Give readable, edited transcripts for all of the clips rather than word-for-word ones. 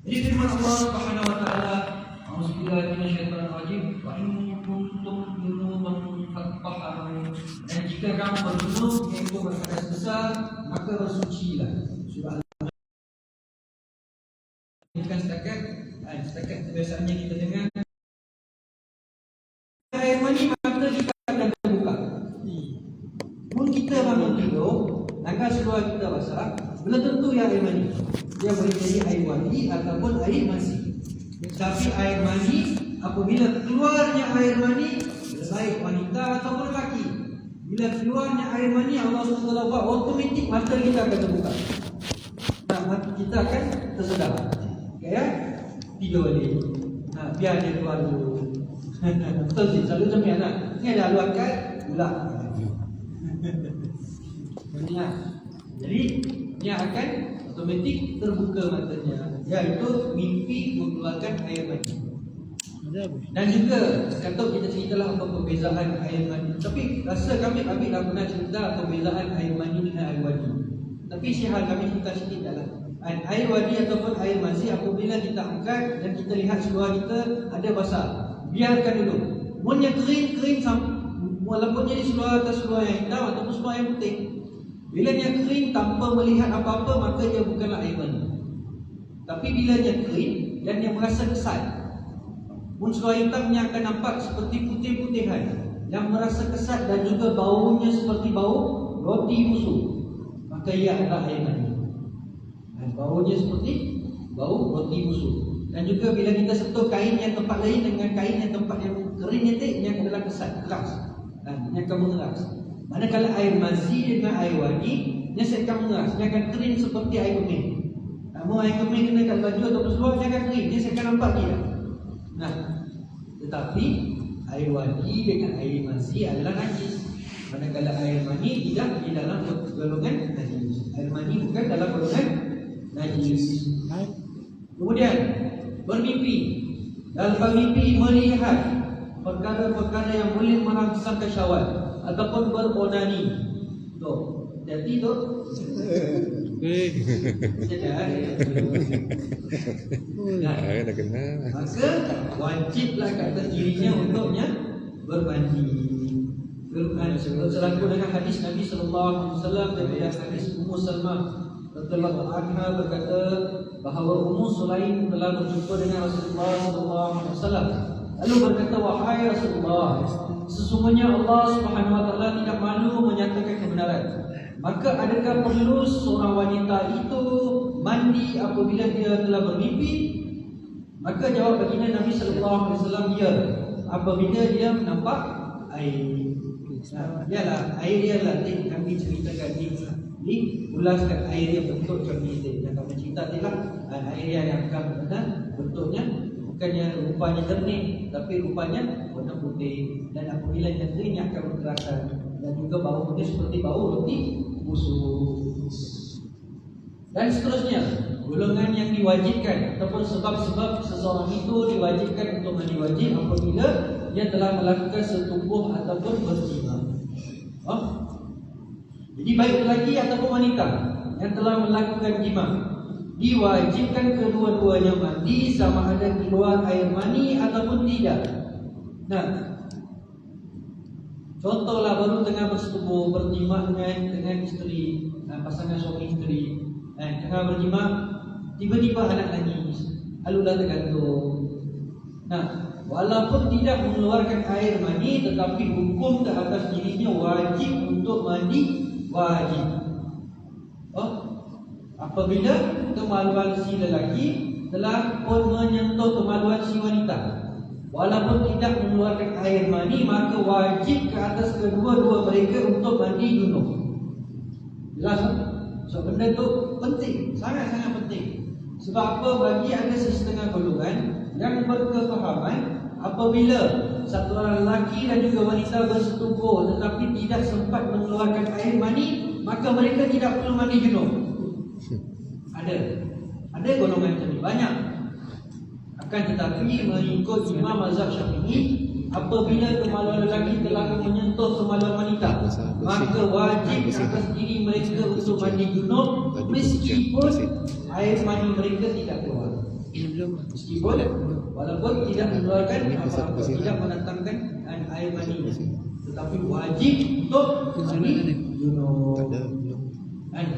Jadi firman Allah Subhanahu wa taala, "A'udzubillahi minasyaitonir rajim, wa in kuntum junuban fattahharu." Dan jika kamu berjunub iaitu berhadas besar, maka bersucilah. Surah Al-Baqarah. Setakat kebiasaannya kita dengar air mani mata kita akan terbuka. Pun kita bangun tidur, langkah seluar kita basah, belum tentu yang air mani. Dia boleh jadi air wadi ataupun air mani. Tapi air mani, apabila keluarnya air mani, baik wanita ataupun lelaki, bila keluarnya air mani, Allah SWT buat automatik mata kita akan terbuka. Nah, mata kita akan tersedar. Okay, ya? Tidur balik. Biar dia keluar dulu. Betul sih, selalu macam ni anak. Ni ada lalu angkat, ulang. Jadi, dia akan automatik terbuka matanya. Iaitu mimpi mengeluarkan air mani. Dan juga, kata kita ceritalah apa perbezaan air mani. Tapi rasa kami tak pernah cerita perbezaan air mani dengan air wadi. Tapi syihal kami cerita sikit dalam air wadi ataupun air mazi. Apabila kita angkat dan kita lihat seluar kita ada basah, biarkan dulu. Munnya kering walaupun jadi seluar atas seluar yang hitam ataupun seluar yang putih. Bila dia kering tanpa melihat apa-apa, maka dia bukanlah air mani. Tapi bila dia kering dan dia merasa kesat, pun seluar hitamnya akan nampak seperti putih-putihan yang merasa kesat dan juga baunya seperti bau roti busuk, maka ia adalah air mani. Baunya seperti bau roti busuk. Dan juga bila kita sentuh kain yang tempat lain dengan kain yang tempat yang kering ini adalah kesat, keras. Dia akan mengeras. Manakala air mazi dengan air wadi, dia akan mengeras, dia akan kering seperti air kemih. Namun air kemih kena kat baju atau seluar, dia akan kering, dia akan nampak dia. Tetapi air wadi dengan air mazi adalah najis. Manakala air mani tidak di dalam golongan najis. Air mani bukan dalam golongan najis. Kemudian bermimpi. Dalam mimpi melihat perkara-perkara yang boleh merangsangkan syahwat ataupun beronani. Jadi tu maka wajiblah ke atas dirinya untuknya bermandi. Selaku dengan hadis Nabi SAW daripada hadis Ummu Salmah radhiyallahu anha berkata bahawa Ummu Sulaim telah berjumpa dengan Rasulullah SAW. Lalu berkata, wahai Rasulullah, sesungguhnya Allah Subhanahu wa taala tidak malu menyatakan kebenaran. Maka adakah perlu seorang wanita itu mandi apabila dia telah bermimpi? Maka jawab baginda Nabi sallallahu alaihi wasallam, ya, apabila dia nampak air. Yalah, air dia lah kami ceritakan ni ulaskan air yang bentuk macam ni. Yang kami cerita adalah air yang akan bentuknya bukannya rupanya jernih, tapi rupanya warna putih. Dan apabila dia kering, dia akan berkerasan. Dan juga bau dia seperti bau roti busuk. Dan seterusnya, golongan yang diwajibkan ataupun sebab-sebab seseorang itu diwajibkan untuk mandi wajib apabila dia telah melakukan setubuh ataupun berjima. Jadi baik lelaki ataupun wanita yang telah melakukan jima, diwajibkan kedua-duanya mandi sama ada keluar air mani ataupun tidak. Contohlah baru tengah bersetubuh, berjima dengan isteri, pasangan suami isteri, tengah berjima, tiba-tiba anak nangis, alulah tergantung. Walaupun tidak mengeluarkan air mani, tetapi hukum ke atas dirinya wajib untuk mandi, wajib. Apabila kemaluan si lelaki telah pun menyentuh kemaluan si wanita, walaupun tidak mengeluarkan air mani, maka wajib ke atas kedua-dua mereka untuk mandi junub. Jelas? So benda tu penting, sangat-sangat penting. Sebab apa? Bagi ada setengah golongan yang berkefahaman apabila satu orang lelaki dan juga wanita bersetubuh tetapi tidak sempat mengeluarkan air mani, maka mereka tidak perlu mandi junub. Ada golongan macam ni, banyak. Akan tetapi mengikut Imam Mazhab Syafi'i, apabila kemaluan lelaki telah menyentuh kemaluan wanita, maka wajib atas diri mereka untuk mandi junub meskipun air mani mereka tidak keluar. Meskipun walaupun tidak mengeluarkan apa-apa, tidak mendatangkan air mani, tetapi wajib untuk mandi junub.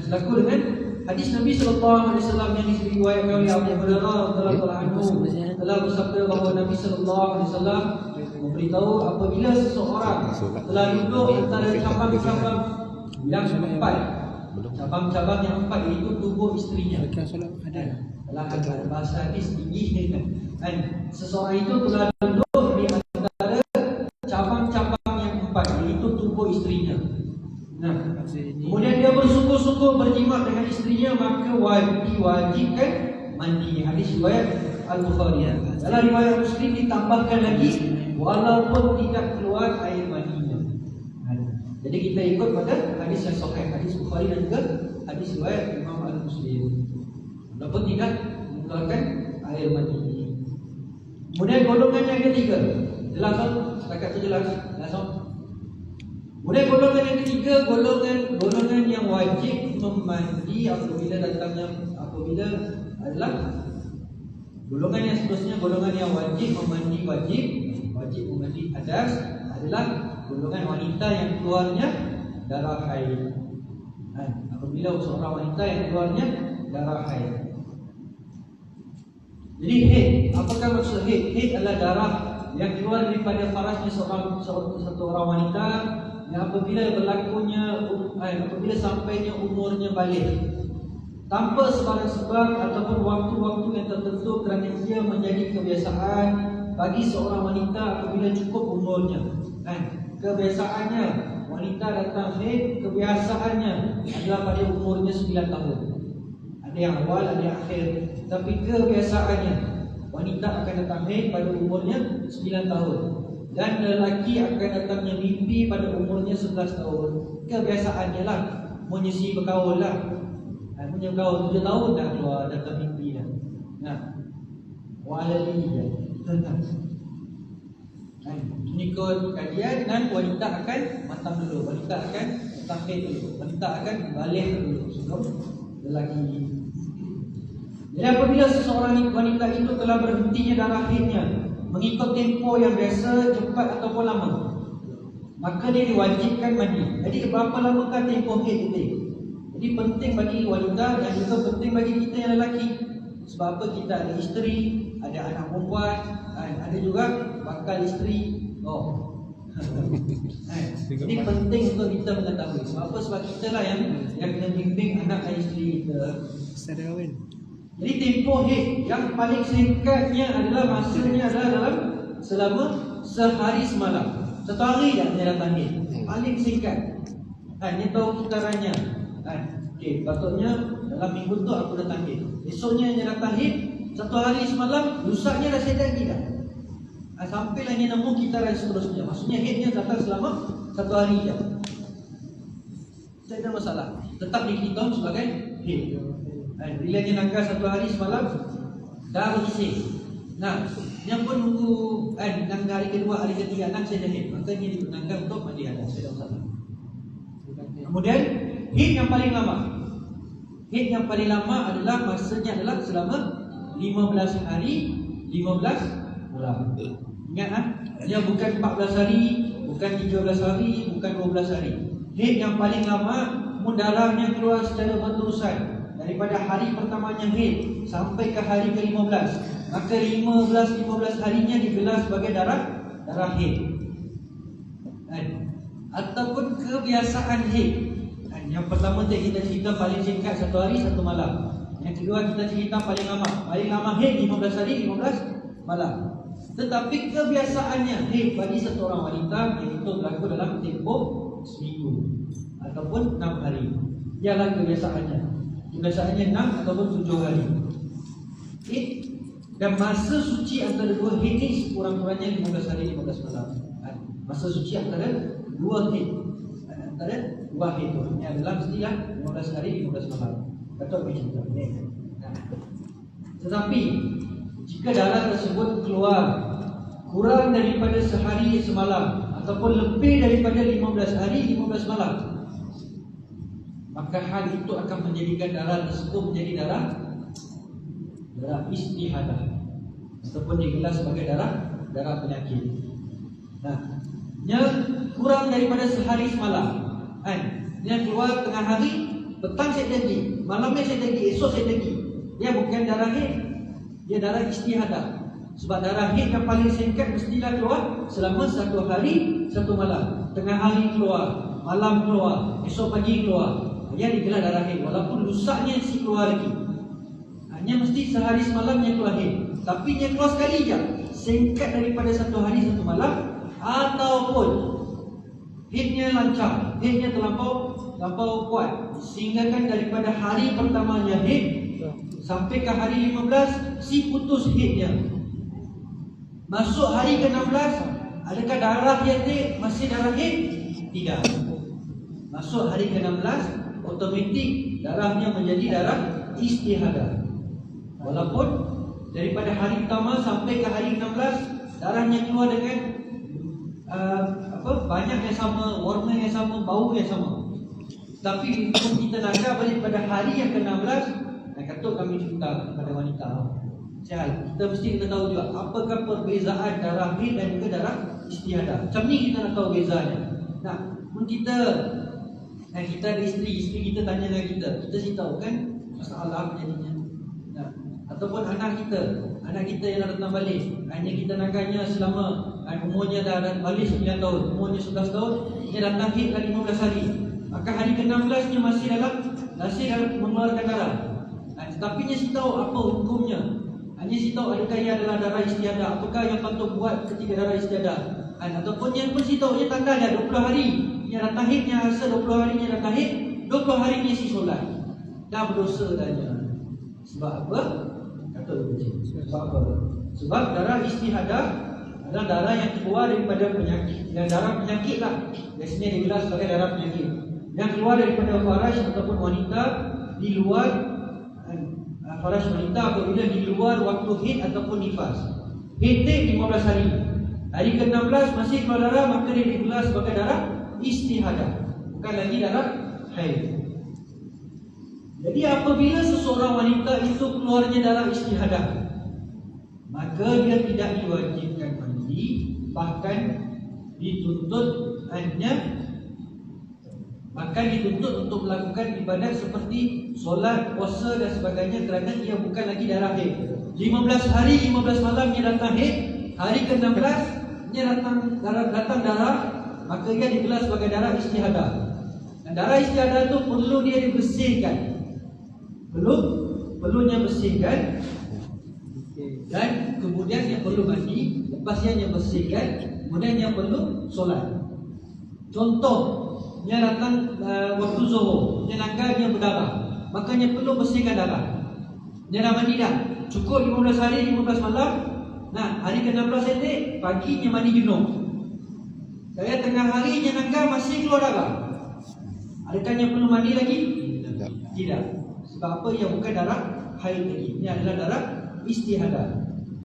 Selaku dengan hadis Nabi SAW yang diriwayatkan oleh Abu Hurairah radhiyallahu anhu telah bersabda bahawa Nabi SAW memberitahu apabila seseorang telah duduk antara cabang-cabang yang empat, cabang-cabang yang empat iaitu tubuh isterinya. Dalam bahasa hadis tinggi kan, seseorang itu telah duduk di antara cabang-cabang yang empat iaitu tubuh isterinya. Nah, kemudian dia bersungguh-sungguh berjimat dengan isterinya, maka diwajibkan mandi. Hadis riwayat Al-Bukhari. Dalam riwayat Muslim ditambahkan lagi walaupun tidak keluar air maninya. Jadi kita ikut pada hadis yang sahih, hadis Bukhari dan juga hadis riwayat Imam Al-Muslim. Walaupun tidak mengeluarkan air mani. Kemudian golongan yang ketiga, jelas tak? Setakat itu jelas. Kemudian golongan yang ketiga, golongan yang wajib memandi apabila adalah golongan yang seterusnya, golongan yang wajib memandi memandi hadas adalah golongan wanita yang keluarnya darah haid. Apabila seorang wanita yang keluarnya darah haid. Jadi haid, apakah maksud haid? Haid adalah darah yang keluar daripada farasnya satu orang wanita yang apabila sampainya umurnya balik tanpa sebarang sebab ataupun waktu-waktu yang tertentu, kerana ia menjadi kebiasaan bagi seorang wanita apabila cukup umurnya. Kebiasaannya wanita datang haid, kebiasaannya adalah pada umurnya 9 tahun. Ada yang awal, ada yang akhir, tapi kebiasaannya wanita akan datang haid pada umurnya 9 tahun. Dan lelaki akan datangnya mimpi pada umurnya 11 tahun. Kebiasaannya lah, menyesi berkaul lah. Punya berkaul 7 tahun dah keluar, datang mimpi dah. Walali je. Mengikut kajian dan wanita akan matang dulu. Wanita akan datang haid dulu. Wanita akan balik dulu sebelum lelaki. Jadi apabila seseorang wanita itu telah berhentinya darah haidnya mengikut tempoh yang biasa, cepat ataupun lama, maka dia diwajibkan mandi. Jadi berapa lamakah tempoh haid itu? Jadi penting bagi wanita dan juga penting bagi kita yang lelaki. Sebab apa? Kita ada isteri, ada anak perempuan, ada juga bakal isteri. Jadi penting untuk kita mengetahui. Sebab apa? Sebab kita lah yang kena bimbing anak dan isteri kita. Jadi tempoh haid yang paling singkatnya adalah masanya adalah dalam selama sehari semalam. Satu hari dah dia datang haid. Paling singkat. Dia tahu kitarannya. Okey, patutnya dalam minggu tu aku datang haid. Esoknya dia datang haid, satu hari semalam, lusanya dah set lagi dah. Sampailah dia nemu kitaran seterusnya. Maksudnya haidnya datang selama satu hari je. Tak ada masalah. Tetap dihitung sebagai haid. Bila dia nangka satu hari semalam dah bersih. Yang pun nunggu nangka hari kedua, hari ketiga saya dah haid, maka dia dibenarkan untuk mandi hadas. Tidak masalah. Kemudian haid yang paling lama. Haid yang paling lama adalah masanya adalah selama 15 hari 15 bulan. Ingat dia bukan 14 hari, bukan 13 hari, bukan 12 hari. Haid yang paling lama darahnya keluar secara berterusan daripada hari pertamanya haid sampai ke hari ke-15. Maka 15 harinya digelar sebagai darah haid. Ataupun kebiasaan haid. Yang pertama kita cerita paling singkat satu hari satu malam. Yang kedua kita cerita paling lama. Paling lama haid 15 hari 15 malam. Tetapi kebiasaannya haid bagi satu orang wanita iaitu berlaku dalam tempoh seminggu ataupun 6 hari. Ialah kebiasaannya. Kebiasaannya 6 ataupun 7 hari. Dan masa suci antara dua haid ni kurang-kurangnya 15 hari 15 malam. Masa suci antara dua haid, antara dua haid tu ini adalah mestilah 15 hari 15 malam. Kata macam tu. Tetapi jika darah tersebut keluar kurang daripada sehari semalam ataupun lebih daripada 15 hari 15 malam, maka hal itu akan menjadikan darah tersebut menjadi darah darah istihadah, ataupun digelar sebagai darah penyakit. Nah, nya kurang daripada sehari semalam, kan? Nya keluar tengah hari, petang saya degi, malamnya saya degi, esok saya degi. Dia bukan darah haid, dia darah istihadah. Sebab darah haid yang paling singkat mestilah keluar selama 1 hari 1 malam. Tengah hari keluar, malam keluar, esok pagi keluar. Dia digelar darah haid, walaupun lusaknya si keluar lagi. Hanya mesti sehari semalam yang keluar haid, tapi yang keluar sekali je, singkat daripada 1 hari 1 malam, ataupun haidnya lancar, haidnya terlampau kuat, sehingga kan daripada hari pertamanya haid sampai ke hari 15 si putus haidnya. Masuk hari ke-16, adakah darah yang masih darah haid? Tidak. Masuk hari ke-16, otomatik darahnya menjadi darah istihadah. Walaupun daripada hari pertama sampai ke hari 16 darahnya keluar dengan banyak yang sama, warna yang sama, bau yang sama. Tapi kalau kita naga balik pada hari yang ke-16, kata kami cerita kepada wanita, kita mesti kita tahu juga apakah perbezaan darah haid dan juga darah istihadah. Macam ni kita nak tahu bezanya. Nah, kita ada isteri kita tanya dengan kita sih tahu kan masalah jadinya. Nah, ataupun anak kita yang nak datang balik, hanya kita naganya selama umurnya dah balik 9 tahun, umurnya 11 tahun, dia datang haid dah 15 hari. Maka hari ke-16 nya masih mengeluarkan darah. Tetapi dia si tahu apa hukumnya. Hanya si tahu adakah ia adalah darah istihadah, apakah yang patut buat ketika darah istihadah. Ataupun yang pun si tahu dia tanda dah 20 hari. Dia datang haid, dia rasa 20 hari dia datang haid, 20 hari dia si solat. Dah berdosa tanya. Sebab apa? Kata dia. Sebab apa? Sebab darah istihadah adalah darah yang keluar daripada penyakit. Dan darah penyakit lah, biasanya digelar sebagai darah penyakit yang keluar daripada faraj ataupun wanita di luar faraj wanita apabila di luar waktu haid ataupun nifas. Haid 15 hari. Hari ke-16 masih keluar darah, maka dia digelar sebagai darah istihadah, bukan lagi darah haid. Jadi apabila seseorang wanita itu keluarnya darah istihadah, maka dia tidak diwajibkan mandi, bahkan dituntut untuk melakukan ibadat seperti solat, puasa dan sebagainya, kerana ia bukan lagi darah haid. 15 hari 15 malam dia datang haid, hari ke-16 dia datang darah, maka ia digelar sebagai darah istihadah. Dan darah istihadah itu perlu dia dibersihkan, perlunya bersihkan, dan kemudian dia perlu mandi. Lepas dia bersihkan, kemudian dia perlu solat. Contoh, dia datang waktu zuhur, dia nakal, dia berdarah, maka dia perlu bersihkan darah. Dia dah mandi dah, cukup 15 hari 15 malam. Nah, hari ke-16 itu pagi dia mandi junub. Saya tengah hari dia nakal masih keluar darah, adakah dia perlu mandi lagi? Tidak. Sebab apa? Ia bukan darah haid lagi, ini adalah darah istihadah.